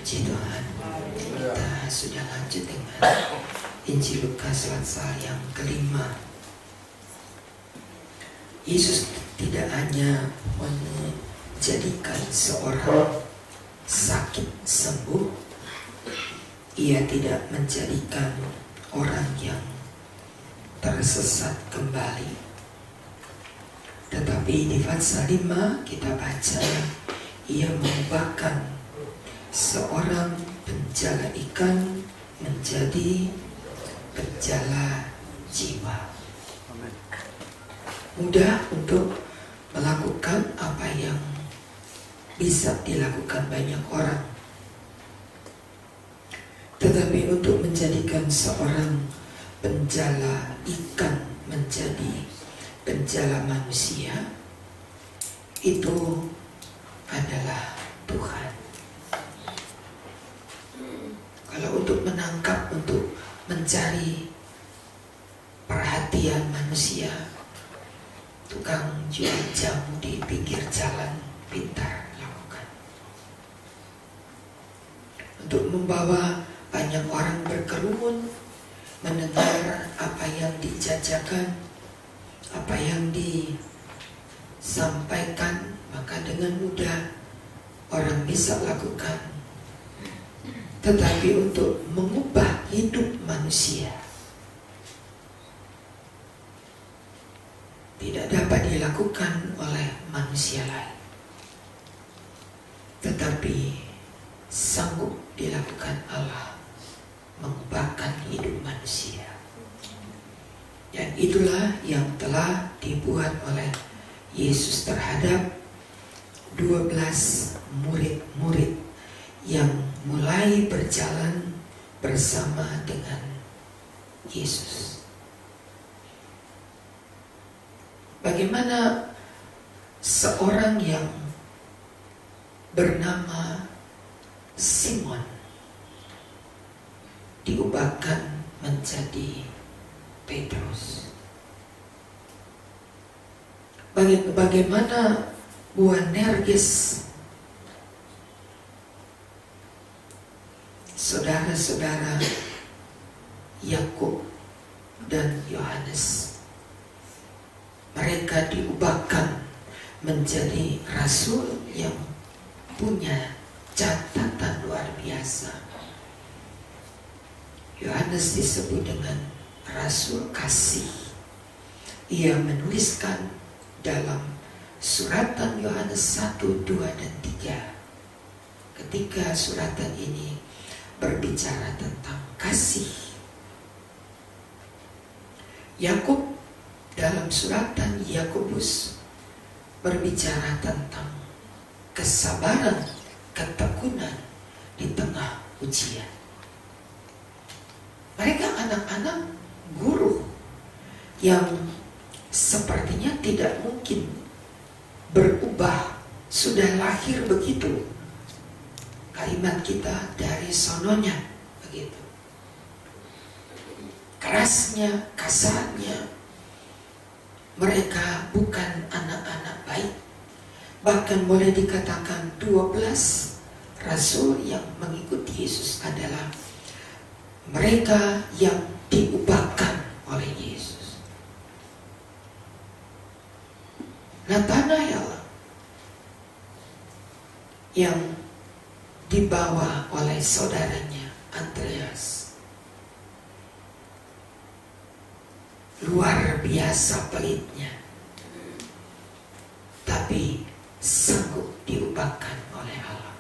Puji Tuhan, kita sudah lanjut dengan Injil Lukas pasal yang kelima. Yesus tidak hanya menjadikan seorang sakit sembuh, Ia tidak menjadikan orang yang tersesat kembali. Tetapi di pasal 5 kita baca, Ia mengubahkan seorang penjala ikan menjadi penjala jiwa. Mudah untuk melakukan apa yang bisa dilakukan banyak orang. Tetapi untuk menjadikan seorang penjala ikan menjadi penjala manusia, itu adalah Tuhan. Kalau untuk menangkap, untuk mencari perhatian manusia, tukang jual jamu di pinggir jalan pintar lakukan. Untuk membawa banyak orang berkerumun mendengar apa yang dijajakan, apa yang disampaikan, maka dengan mudah orang bisa lakukan. Tetapi untuk mengubah hidup manusia tidak dapat dilakukan oleh manusia lain, tetapi sanggup dilakukan Allah, mengubahkan hidup manusia. Dan itulah yang telah dibuat oleh Yesus terhadap 12 murid-murid yang mulai berjalan bersama dengan Yesus. Bagaimana seorang yang bernama Simon diubahkan menjadi Petrus. Bagaimana Boanerges, saudara-saudara Yakub dan Yohanes, mereka diubahkan menjadi rasul yang punya catatan luar biasa. Yohanes disebut dengan rasul kasih. Ia menuliskan dalam suratan Yohanes 1, 2, dan 3. Ketika suratan ini berbicara tentang kasih, Yakub dalam suratan Yakobus berbicara tentang kesabaran, ketekunan di tengah ujian. Mereka anak-anak guru yang sepertinya tidak mungkin berubah, sudah lahir begitu. Kalimat kita dari sononya begitu. Kerasnya, kasarnya, mereka bukan anak-anak baik. Bahkan boleh dikatakan 12 rasul yang mengikuti Yesus adalah mereka yang diubahkan oleh Yesus. Nathanael yang dibawa oleh saudaranya Andreas, luar biasa pelitnya, tapi sanggup diubahkan oleh Allah.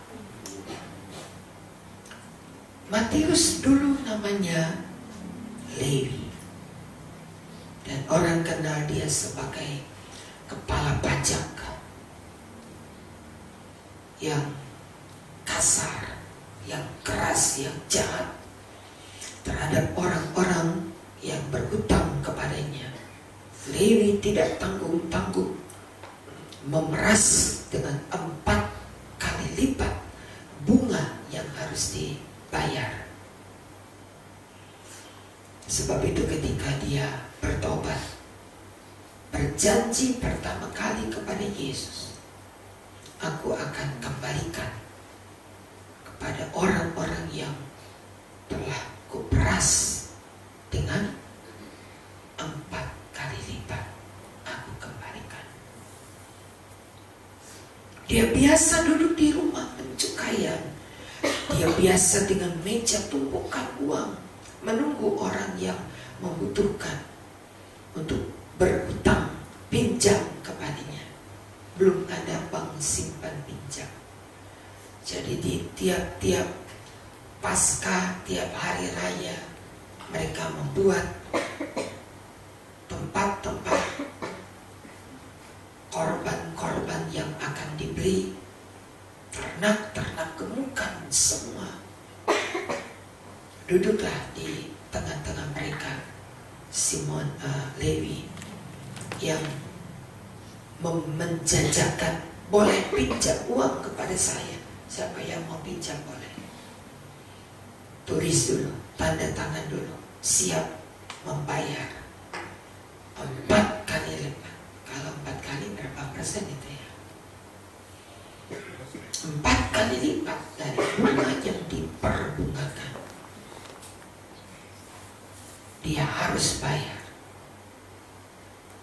Matius dulu namanya Lewi, dan orang kenal dia sebagai kepala pajak yang kasar, yang keras, yang jahat terhadap orang-orang yang berhutang kepadanya. Lewi tidak tanggung-tanggung memeras dengan 4 kali lipat bunga yang harus dibayar. Sebab itu ketika dia bertobat, berjanji pertama kali kepada Yesus, aku akan kembalikan kepada orang Dia biasa duduk di rumah pencukaian. Dia biasa dengan meja tumpukan uang, menunggu orang yang membutuhkan untuk berhutang pinjam kepadanya. Belum ada bank simpan pinjam. Jadi di tiap-tiap Paskah, tiap hari raya, mereka membuat tempat-tempat korban-korban yang akan dibeli, ternak-ternak gemukan semua. Duduklah di tengah-tengah mereka Simon Lewi yang menjajakan, boleh pinjam uang kepada saya. Siapa yang mau pinjam boleh. Tulis dulu, tanda tangan dulu, siap membayar 4 kali lipat. Kalau 4 kali berapa persen itu ya? 4 kali lipat dari bunga yang diperbungakan. Dia harus bayar.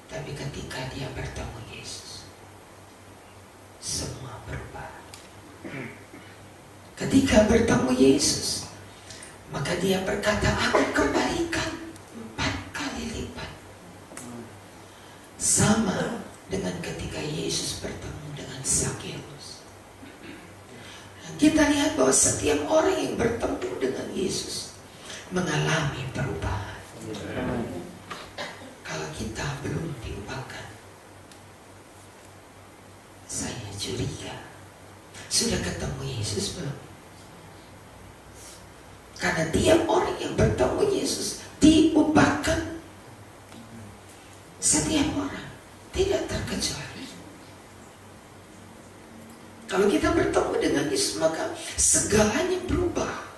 Tapi ketika dia bertemu Yesus, semua berubah. Ketika bertemu Yesus, maka dia berkata, aku kembalikan 4 kali lipat. Sama dengan ketika Yesus bertemu dengan Sakeus. Kita lihat bahwa setiap orang yang bertemu dengan Yesus mengalami perubahan. Kalau kita belum diubahkan, saya curiga, sudah ketemu Yesus belum? Karena tiap orang yang bertemu Yesus diubahkan. Setiap orang, tidak terkecuali. Kalau kita bertemu dengan Yesus, maka segalanya berubah.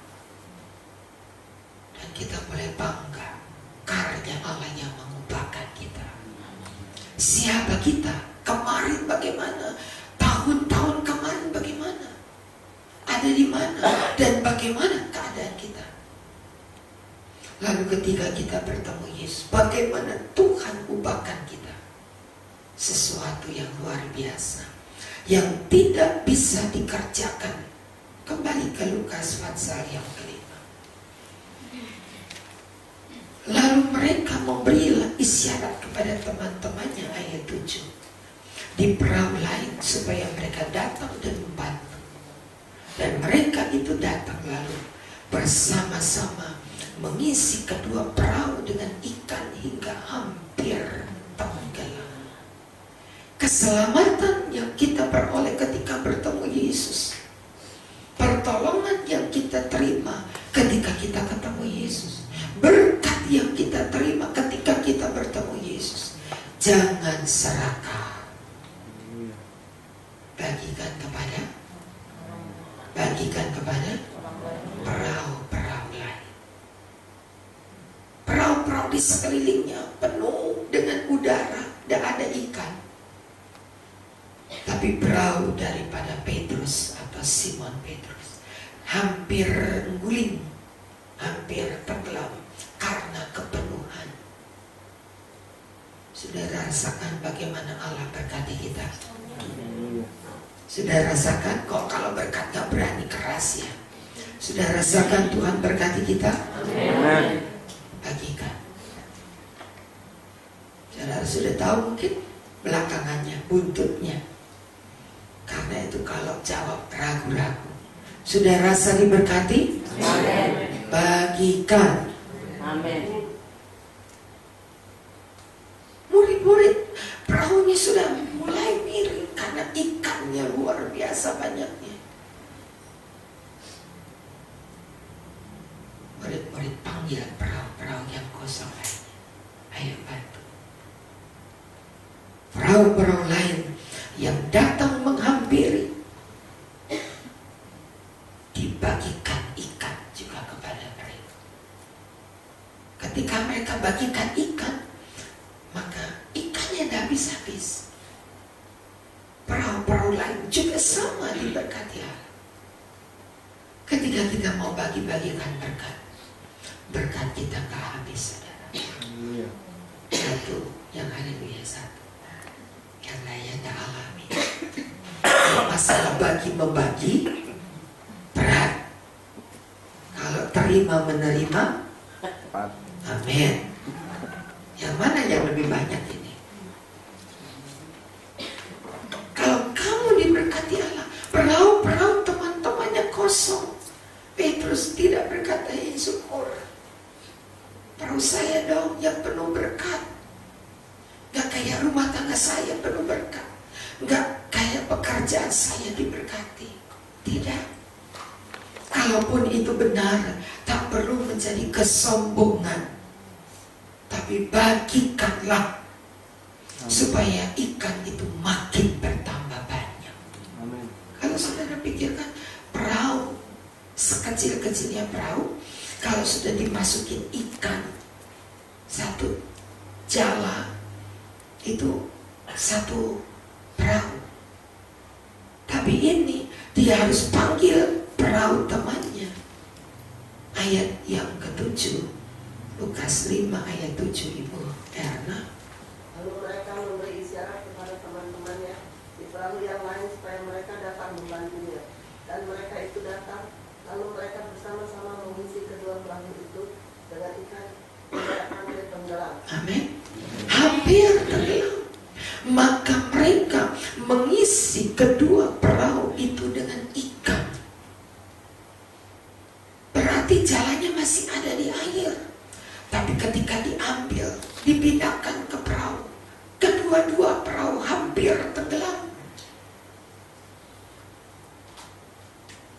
Dan kita boleh bangga karena Allah yang mengubahkan kita. Siapa kita? Kemarin bagaimana? Tahun-tahun kemarin bagaimana? Ada di mana? Dan bagaimana keadaan kita? Lalu ketika kita bertemu Yesus, bagaimana Tuhan ubahkan kita? Sesuatu yang luar biasa, yang tidak bisa dikerjakan. Kembali ke Lukas pasal yang kelima. Lalu mereka memberilah isyarat kepada teman-temannya, ayat 7, di perahu lain supaya mereka datang dan membantu. Dan mereka itu datang lalu bersama-sama mengisi kedua perahu dengan ikan hingga hampir tenggelam. Keselamatan yang kita peroleh ketika bertemu Yesus, pertolongan yang kita terima ketika kita ketemu Yesus, berkat yang kita terima ketika kita bertemu Yesus, jangan serakah. Bagikan kepada perahu-perahu lain. Perahu-perahu di sekelilingnya penuh dengan udara, tidak ada ikan. Tapi perahu daripada Petrus atau Simon Petrus hampir guling, hampir tenggelam karena kepenuhan. Saudara rasakan bagaimana Allah berkati kita? Sudah rasakan kok kalau berkat gak berani keras ya. Sudah rasakan Tuhan berkati kita? Amin. Bagikan. Saudara sudah tahu mungkin belakangannya, buntutnya. Karena itu kalau jawab ragu-ragu. Sudah rasa diberkati? Amin. Bagikan. Amin. Murid-murid perahunya sudah mulai miring karena ikannya luar biasa banyaknya. Murid-murid panggil perahu-perahu yang kosong lainnya. Ayo bantu. Perahu-perahu lain yang datang menghampiri dibagikan ikan juga kepada mereka. Ketika mereka bagikan ikan, maka ikannya tidak habis-habis. Perahu-perahu lain juga sama diberkati Allah. Ketika kita mau bagi-bagikan berkat, berkat kita gak habis, saudara. Satu, yang haleluya satu, yang lainnya tak alami. masalah bagi-membagi berat. Kalau terima menerima, amin. Yang mana yang lebih banyak ini? Kalau kamu diberkati Allah, perahu-perahu teman-temannya kosong. Petrus tidak berkata syukur. Perahu saya dong yang penuh berkat. Gak kayak rumah tangga saya penuh berkat. Gak kayak pekerjaan saya diberkati. Tidak. Kalaupun itu benar, tak perlu menjadi kesombongan. Tapi bagikanlah supaya ikan itu makin bertambah banyak. Amin. Kalau saudara pikirkan perahu, sekecil-kecilnya perahu, kalau sudah dimasukin ikan satu jala, itu satu perahu. Tapi ini dia harus panggil perahu temannya. Ayat yang ke-7, Lukas 5 ayat 7, Ibu Erna. Lalu mereka memberi isyarat kepada teman-temannya di perahu yang lain supaya mereka datang membantunya. Dan mereka itu datang, lalu mereka bersama-sama mengisi kedua perahu itu dengan ikan tidak hampir tenggelam. Amin. Hampir tenggelam. Maka mereka mengisi kedua perahu itu dengan ikan. Berarti jalannya masih ada di air. Tapi ketika diambil, dipindahkan ke perahu, kedua-dua perahu hampir tenggelam.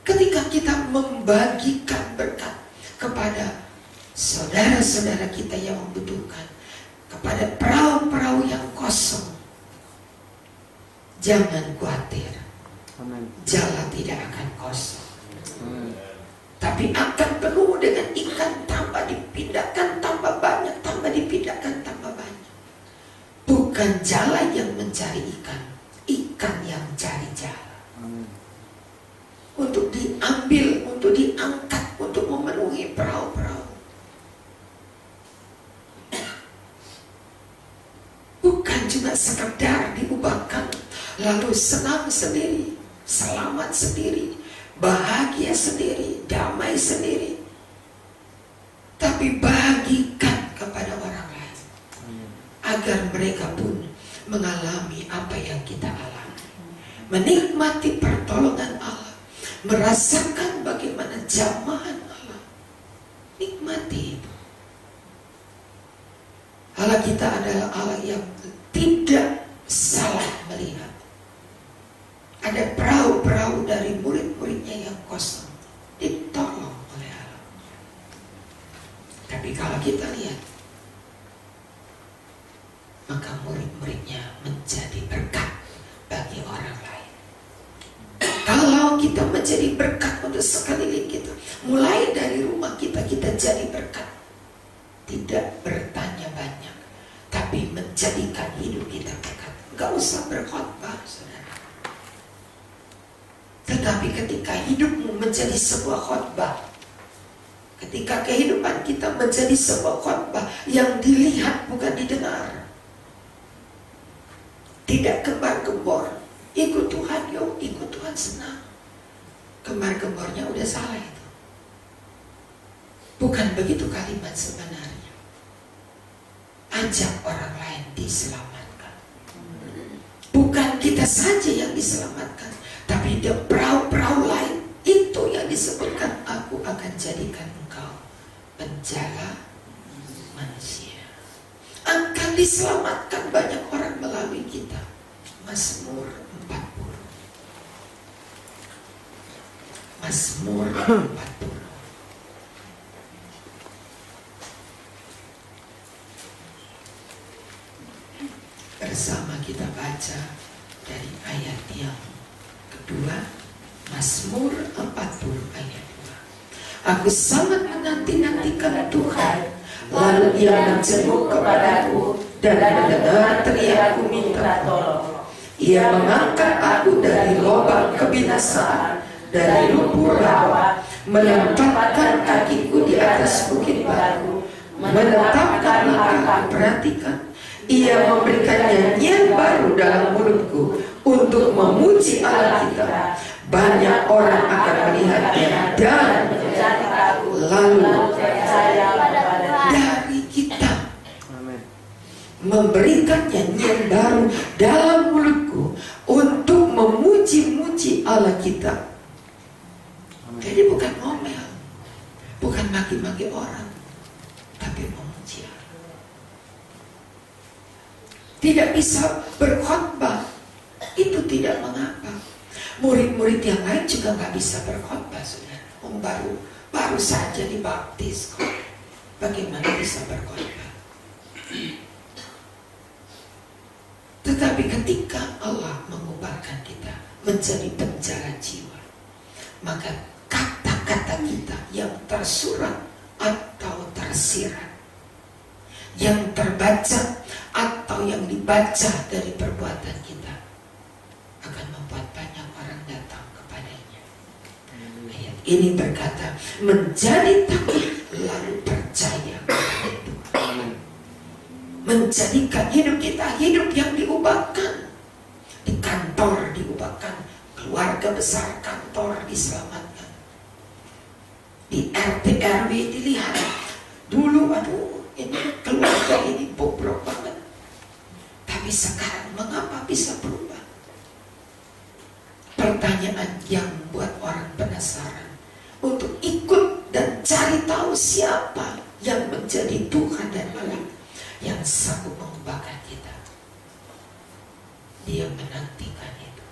Ketika kita membagikan berkat kepada saudara-saudara kita yang membutuhkan, kepada perahu-perahu yang kosong, jangan khawatir. Amin. Jala tidak akan kosong. Amin. Tapi akan penuh dengan ikan, tambah dipindahkan, tambah banyak, tambah dipindahkan, tambah banyak. Bukan jala yang mencari ikan, ikan yang cari jala. Amin. Untuk diambil, untuk diangkat, untuk memenuhi perahu-perahu. Bukan cuma sekedar diubahkan, lalu senang sendiri, selamat sendiri, bahagia sendiri, damai sendiri. Tapi bagikan kepada orang lain, agar mereka pun mengalami apa yang kita alami. Menikmati pertolongan Allah, merasakan bagaimana jamahan Allah. Nikmati itu. Allah kita adalah Allah yang tidak salah melihat. Ada perahu-perahu dari murid-muridnya yang kosong, ditolong oleh Allah. Tapi kalau kita lihat, maka murid-muridnya menjadi berkat bagi orang lain. Kalau kita menjadi berkat untuk sekeliling kita, mulai dari rumah kita, kita jadi berkat. Tidak bertanya banyak, tapi menjadikan hidup kita berkat. Gak usah berkhotbah, saudara. Tetapi ketika hidupmu menjadi sebuah khotbah, ketika kehidupan kita menjadi sebuah khotbah yang dilihat bukan didengar, tidak gembar-gembor, ikut Tuhan, yuk ikut Tuhan, senang. Gembar-gembornya udah salah itu. Bukan begitu kalimat sebenarnya. Ajak orang lain diselamatkan. Bukan kita saja yang diselamatkan, tapi di perahu-perahu lain itu yang disebutkan, aku akan jadikan engkau penjala manusia. Akan diselamatkan banyak orang melalui kita. Mazmur 40. Mazmur 40. Bersama kita baca dari ayat yang kedua, Mazmur 40 ayat 2. Aku sangat menanti-nantikan Tuhan, lalu Ia menjenguk kepadaku dan mendengar teriakku minta tolong. Ia mengangkat aku dari lubang kebinasaan, dari lumpur rawa, menempatkan kakiku di atas bukit batu, menetapkan langkahku. Perhatikan, Ia memberikan nyanyian baru dalam mulutku, untuk memuji Allah kita, banyak orang akan melihatnya dan lalu percaya kepada dari kita memberikan nyanyian baru dalam mulutku untuk memuji-muji Allah kita. Jadi bukan ngomel, bukan maki-maki orang, tapi memuji Allah. Tidak bisa berkhotbah, itu tidak mengapa. Murid-murid yang lain juga nggak bisa berkhotbah, saudara. Baru saja dibaptis kok. Bagaimana bisa berkhotbah? Tetapi ketika Allah mengubahkan kita menjadi penjara jiwa, maka kata-kata kita yang tersurat atau tersirat, yang terbaca atau yang dibaca dari perbuatan kita akan membuat banyak orang datang kepadanya. Ayat ini berkata, menjadi takut lalu percaya kepada Tuhan. Menjadikan hidup kita hidup yang diubahkan. Di kantor diubahkan, keluarga besar kantor diselamatkan, di RT RW dilihat dulu, aduh ini keluarga ini bobrok banget, tapi sekarang mengapa bisa berubah? Pertanyaan yang membuat orang penasaran untuk ikut dan cari tahu siapa yang menjadi Tuhan dan Allah yang sanggup mengubahkan kita. Dia menantikan itu.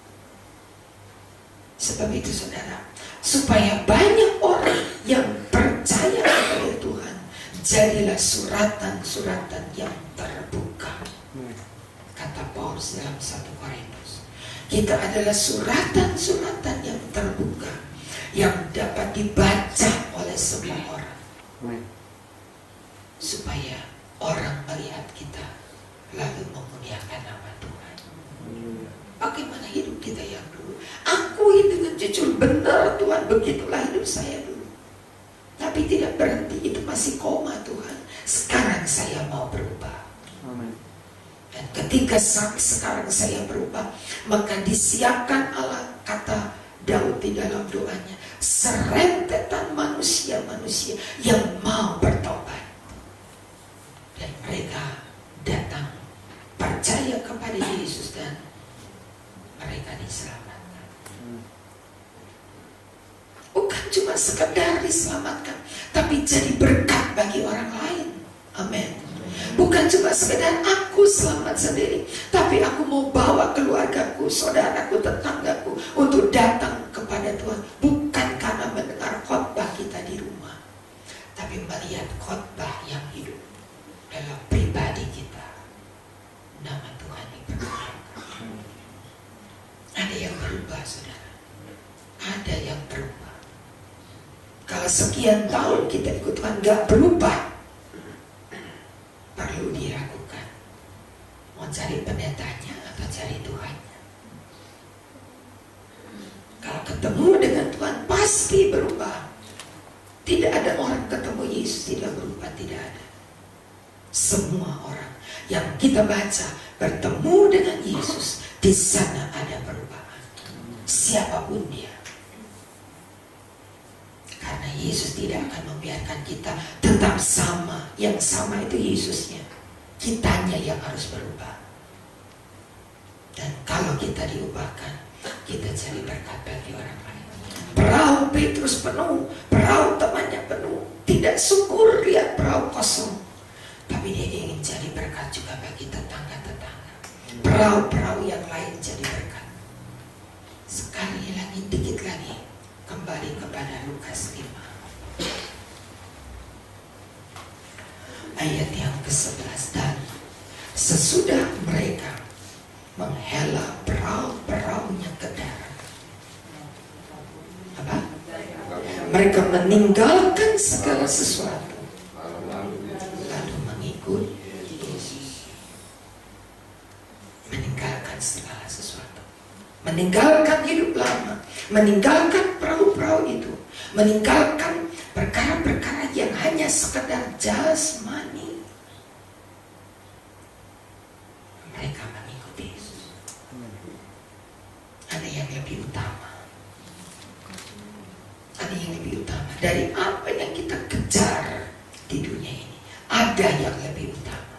Sebab itu saudara, supaya banyak orang yang percaya kepada Tuhan, jadilah suratan-suratan yang terbuka. Kata Paulus dalam 1 Korintus, kita adalah suratan-suratan yang terbuka, yang dapat dibaca oleh semua orang, supaya orang melihat kita lalu memuliakan nama Tuhan. Bagaimana hidup kita yang dulu? Akui dengan jujur, benar Tuhan, begitulah hidup saya dulu. Tapi tidak berhenti, itu masih koma Tuhan. Sekarang saya mau berubah. Amen. Dan ketika sekarang saya berubah, maka disiapkan Allah, kata Daud di dalam doanya, serentetan manusia-manusia yang mau bertobat. Dan mereka datang percaya kepada Yesus dan mereka diselamatkan. Bukan cuma sekedar diselamatkan, tapi jadi berkat bagi orang lain. Amin. Bukan cuma sekedar aku selamat sendiri, tapi aku mau bawa keluargaku, saudaraku, tetanggaku untuk datang kepada Tuhan. Bukan karena mendengar khotbah kita di rumah, tapi melihat khotbah yang hidup dalam pribadi kita. Nama Tuhan dipermuliakan. Ada yang berubah, saudara. Ada yang berubah. Kalau sekian tahun kita ikut Tuhan gak berubah, perlu diragukan. Mau cari pendetanya atau cari Tuhannya? Kalau ketemu dengan Tuhan pasti berubah. Tidak ada orang ketemu Yesus tidak berubah, tidak ada. Semua orang yang kita baca bertemu dengan Yesus, di sana ada perubahan. Siapapun dia. Karena Yesus tidak akan membiarkan kita tetap sama. Yang sama itu Yesusnya. Kitanya yang harus berubah. Dan kalau kita diubahkan, kita jadi berkat bagi orang lain. Perahu Petrus penuh, perahu temannya penuh. Tidak syukur lihat perahu kosong, tapi dia ingin jadi berkat juga bagi tetangga-tetangga. Perahu-perahu yang lain jadi berkat. Sekali lagi, dikit lagi, kembali kepada Lukas 5 ayat yang ke-11. Dan sesudah mereka menghela perahu-perahunya ke darat, apa? Mereka meninggalkan segala sesuatu lalu mengikut Yesus. Meninggalkan segala sesuatu, meninggalkan hidup lama, meninggalkan perahu-perahu itu, meninggalkan perkara-perkara yang hanya sekedar jasmani. Mereka mengikuti Yesus. yang lebih utama dari apa yang kita kejar di dunia ini. Ada yang lebih utama.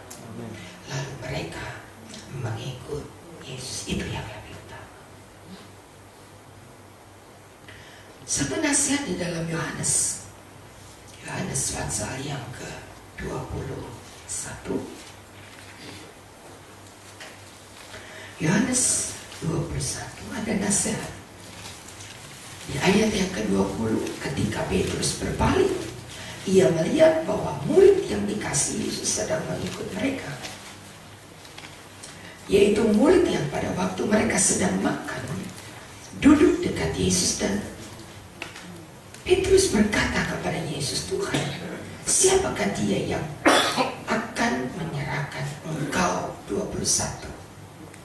Lalu mereka mengikut Yesus. Itu yang lebih utama. Satu nasihat di dalam Yohanes pasal yang ke-21. Yohanes 21 ada nasihat. Di ayat yang ke-20, ketika Petrus berpaling, ia melihat bahwa murid yang dikasihi Yesus sedang mengikut mereka, yaitu murid yang pada waktu mereka sedang makan duduk dekat Yesus, dan Petrus berkata kepada Yesus, Tuhan, siapakah dia yang akan menyerahkan Engkau? 21.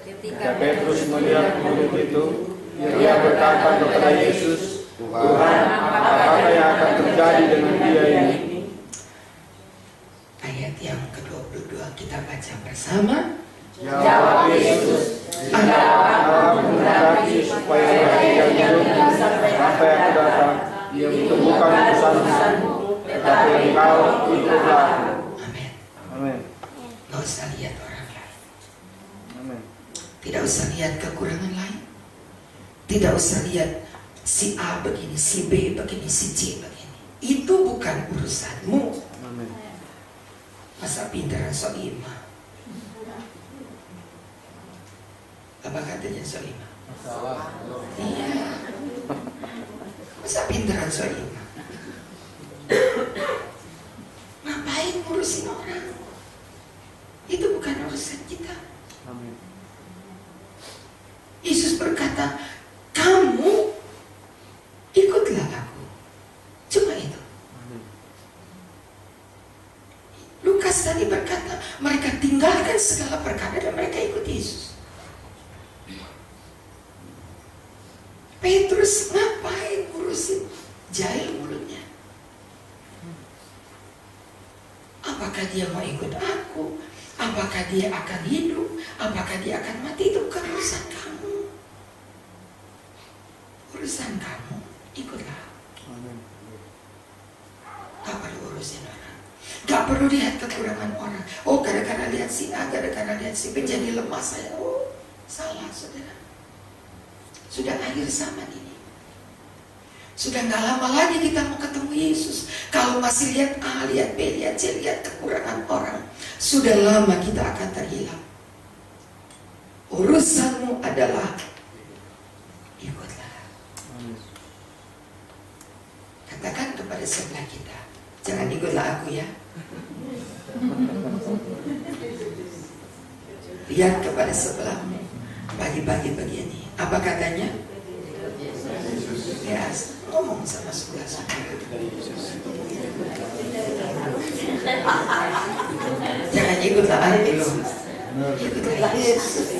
Ketika Petrus melihat murid itu, ia berkata kepada Yesus, Tuhan, apakah yang akan terjadi dengan dia ini? Ayat yang ke-22 kita baca bersama. Jawab Yesus, Allah menghendaki supaya mereka hidup sampai aku datang. Itu bukan urusanmu, tetapi engkau ikutlah. Amin. Amin. Gak usah lihat orang lain. Amin. Tidak usah lihat kekurangan lain. Tidak usah lihat si A begini, si B begini, si C begini. Itu bukan urusanmu. Amin. Masa pintaran Soima. Apa katanya Soima? Salah. Iya. Masa pintaran Soima? Ngapain ngurusin orang? Itu bukan urusan kita. Amin. Yesus berkata, kamu ikutlah aku. Cuma itu. Amin. Lukas tadi berkata, mereka tinggalkan segala perkara dan mereka ikut Yesus. Petrus ngapain ngurusin jahil mulutnya? Apakah dia mau ikut aku? Apakah dia akan hidup? Apakah dia akan mati? Itu bukan urusan kamu. Urusan kamu, ikutlah. Amin. Gak perlu urusin orang. Gak perlu lihat kekurangan orang. Oh, gara-gara lihat si A, gara-gara lihat si B jadi lemah saya. Oh, salah saudara. Sudah akhir zaman ini. Sudah gak lama lagi kita mau ketemu Yesus. Kalau masih lihat A, lihat B, lihat C, lihat kekurangan orang, sudah lama kita akan terhilang. Urusanmu adalah ikutlah. Amin. Katakan kepada sebelah kita, jangan ikutlah aku ya. Lihat kepada sebelahmu, bagi-bagi begini. Apa katanya? Ya, ngomong sama sebelah. Jangan ikutlah aku. Ikutlah Yesus.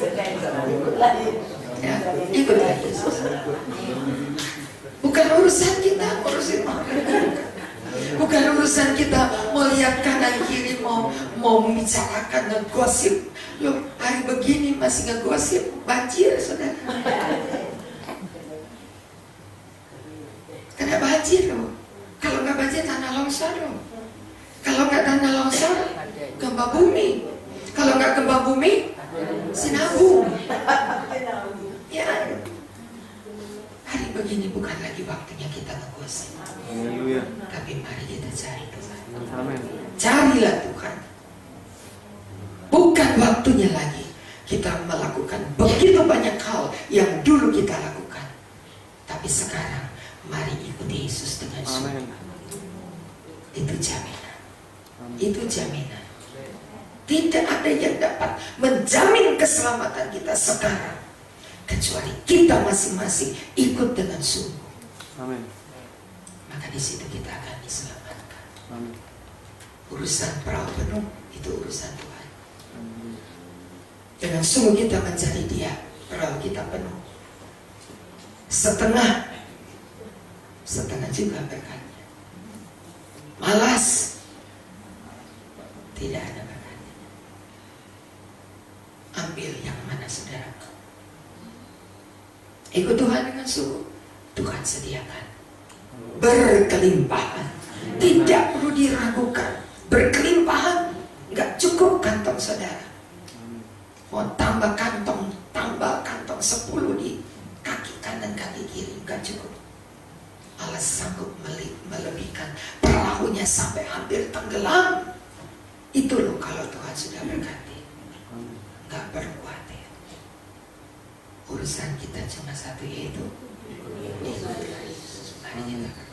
Ya, ikutlah Yesus. Bukan urusan kita, urusin orang. Bukan urusan kita mau lihat kanan kiri, mau membicarakan, ngegosip. Loh, hari begini masih ngegosip, banjir saudara. Karena banjir loh. Kalau nggak banjir tanah longsor loh. Kalau nggak tanah longsor, gempa bumi. Kalau nggak gempa bumi, sinabung. Ya, hari begini bukan lagi waktunya kita ngegosip. Haleluya. Tapi mari kita cari Tuhan. Amin. Carilah Tuhan. Bukan waktunya lagi kita melakukan begitu banyak hal yang dulu kita lakukan. Tapi sekarang mari ikuti Yesus dengan sungguh. Amin. Itu jaminan. Amin. Itu jaminan. Tidak ada yang dapat menjamin keselamatan kita sekarang kecuali kita masing-masing ikut dengan sungguh. Amin. Maka di situ kita akan diselamatkan. Amin. Urusan perahu penuh itu urusan Tuhan. Amin. Dengan sungguh kita mencari Dia, perahu kita penuh. Setengah juga berkatnya. Malas, tidak ada berkatnya. Ambil yang mana saudara? Ikut Tuhan dengan sungguh, Tuhan sediakan berkelimpahan. Tidak perlu diragukan. Berkelimpahan. Nggak cukup kantong saudara. Mau tambah kantong 10 di kaki kanan kaki kiri, nggak cukup. Allah sanggup melebihkan perahunya sampai hampir tenggelam. Itu loh kalau Tuhan sudah berkati. Nggak perlu khawatir. Urusan kita cuma satu, yaitu ikut Yesus. Mari kita